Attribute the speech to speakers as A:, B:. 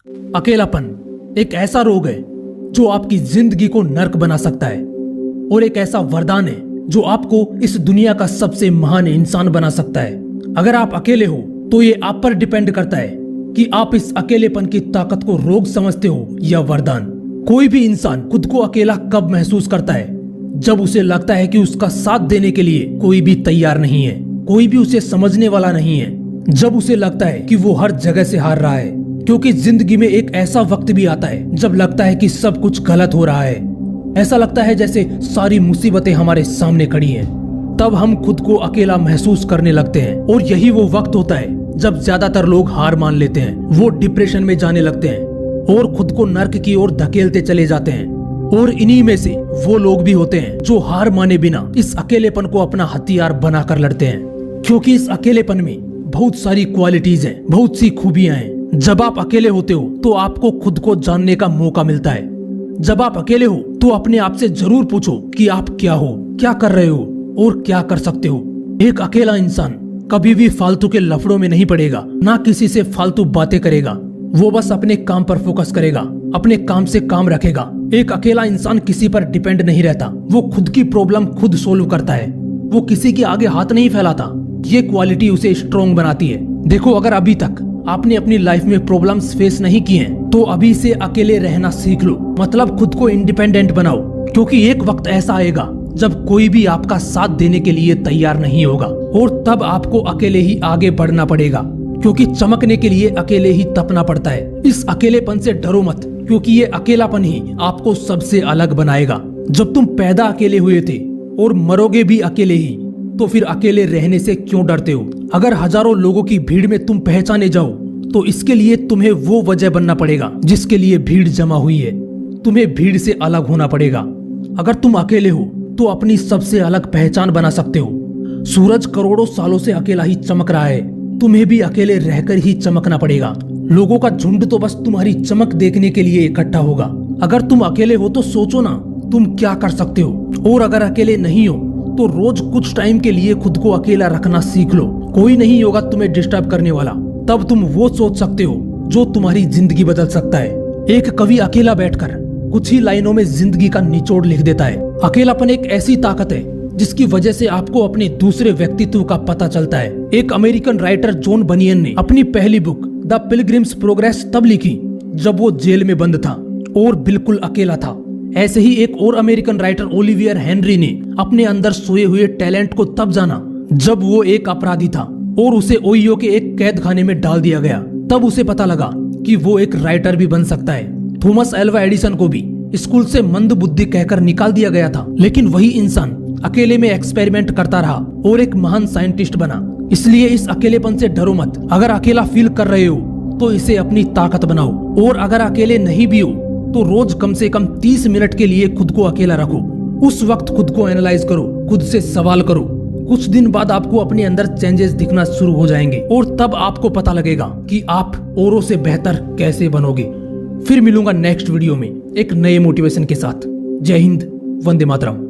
A: अकेलापन एक ऐसा रोग है जो आपकी जिंदगी को नर्क बना सकता है और एक ऐसा वरदान है जो आपको इस दुनिया का सबसे महान इंसान बना सकता है। अगर आप अकेले हो तो ये आप पर डिपेंड करता है कि आप इस अकेलेपन की ताकत को रोग समझते हो या वरदान। कोई भी इंसान खुद को अकेला कब महसूस करता है? जब उसे लगता है कि उसका साथ देने के लिए कोई भी तैयार नहीं है, कोई भी उसे समझने वाला नहीं है। जब उसे लगता है कि वो हर जगह से हार रहा है, क्योंकि जिंदगी में एक ऐसा वक्त भी आता है जब लगता है कि सब कुछ गलत हो रहा है। ऐसा लगता है जैसे सारी मुसीबतें हमारे सामने खड़ी हैं। तब हम खुद को अकेला महसूस करने लगते हैं और यही वो वक्त होता है जब ज्यादातर लोग हार मान लेते हैं। वो डिप्रेशन में जाने लगते हैं और खुद को नर्क की ओर धकेलते चले जाते हैं। और इन्हीं में से वो लोग भी होते हैं जो हार माने बिना इस अकेलेपन को अपना हथियार बनाकर लड़ते हैं, क्योंकि इस अकेलेपन में बहुत सारी क्वालिटीज हैं, बहुत सी खूबियां हैं। जब आप अकेले होते हो तो आपको खुद को जानने का मौका मिलता है। जब आप अकेले हो तो अपने आप से जरूर पूछो कि आप क्या हो, क्या कर रहे हो और क्या कर सकते हो। एक अकेला इंसान कभी भी फालतू के लफड़ों में नहीं पड़ेगा, ना किसी से फालतू बातें करेगा। वो बस अपने काम पर फोकस करेगा, अपने काम से काम रखेगा। एक अकेला इंसान किसी पर डिपेंड नहीं रहता, वो खुद की प्रॉब्लम खुद सोल्व करता है, वो किसी के आगे हाथ नहीं फैलाता। ये क्वालिटी उसे स्ट्रॉन्ग बनाती है। देखो, अगर अभी तक आपने अपनी लाइफ में प्रॉब्लम्स फेस नहीं किए हैं तो अभी से अकेले रहना सीख लो। मतलब खुद को इंडिपेंडेंट बनाओ, क्योंकि एक वक्त ऐसा आएगा जब कोई भी आपका साथ देने के लिए तैयार नहीं होगा और तब आपको अकेले ही आगे बढ़ना पड़ेगा, क्योंकि चमकने के लिए अकेले ही तपना पड़ता है। इस अकेलेपन से डरो मत, क्योंकि ये अकेलापन ही आपको सबसे अलग बनाएगा। जब तुम पैदा अकेले हुए थे और मरोगे भी अकेले ही, तो फिर अकेले रहने से क्यों डरते हो? अगर हजारों लोगों की भीड़ में तुम पहचाने जाओ तो इसके लिए तुम्हें वो वजह बनना पड़ेगा जिसके लिए भीड़ जमा हुई है। तुम्हें भीड़ से अलग होना पड़ेगा। अगर तुम अकेले हो तो अपनी सबसे अलग पहचान बना सकते हो। सूरज करोड़ों सालों से अकेला ही चमक रहा है, तुम्हें भी अकेले रहकर ही चमकना पड़ेगा। लोगों का झुंड तो बस तुम्हारी चमक देखने के लिए इकट्ठा होगा। अगर तुम अकेले हो तो सोचो ना तुम क्या कर सकते हो, और अगर अकेले नहीं हो तो रोज कुछ टाइम के लिए खुद को अकेला रखना सीख लो। कोई नहीं होगा तुम्हें डिस्टर्ब करने वाला, तब तुम वो सोच सकते हो जो तुम्हारी जिंदगी बदल सकता है। एक कवि अकेला बैठकर कुछ ही लाइनों में जिंदगी का निचोड़ लिख देता है। अकेलापन एक ऐसी ताकत है जिसकी वजह से आपको अपने दूसरे व्यक्तित्व का पता चलता है। एक अमेरिकन राइटर जॉन बनियन ने अपनी पहली बुक द पिलग्रिम्स प्रोग्रेस तब लिखी जब वो जेल में बंद था और बिल्कुल अकेला था। ऐसे ही एक और अमेरिकन राइटर ओलिवियर हेनरी ने अपने अंदर सोए हुए टैलेंट को तब जाना जब वो एक अपराधी था और उसे ओहियो के एक कैद खाने में डाल दिया गया। तब उसे पता लगा कि वो एक राइटर भी बन सकता है। थॉमस एल्वा एडिसन को भी स्कूल से मंद बुद्धि कहकर निकाल दिया गया था, लेकिन वही इंसान अकेले में एक्सपेरिमेंट करता रहा और एक महान साइंटिस्ट बना। इसलिए इस अकेलेपन से डरो मत। अगर अकेला फील कर रहे हो तो इसे अपनी ताकत बनाओ, और अगर अकेले नहीं भी हो तो रोज कम से कम 30 मिनट के लिए खुद को अकेला रखो। उस वक्त खुद को एनालाइज करो, खुद से सवाल करो। कुछ दिन बाद आपको अपने अंदर चेंजेस दिखना शुरू हो जाएंगे और तब आपको पता लगेगा कि आप औरों से बेहतर कैसे बनोगे। फिर मिलूंगा नेक्स्ट वीडियो में एक नए मोटिवेशन के साथ। जय हिंद, वंदे मातरम।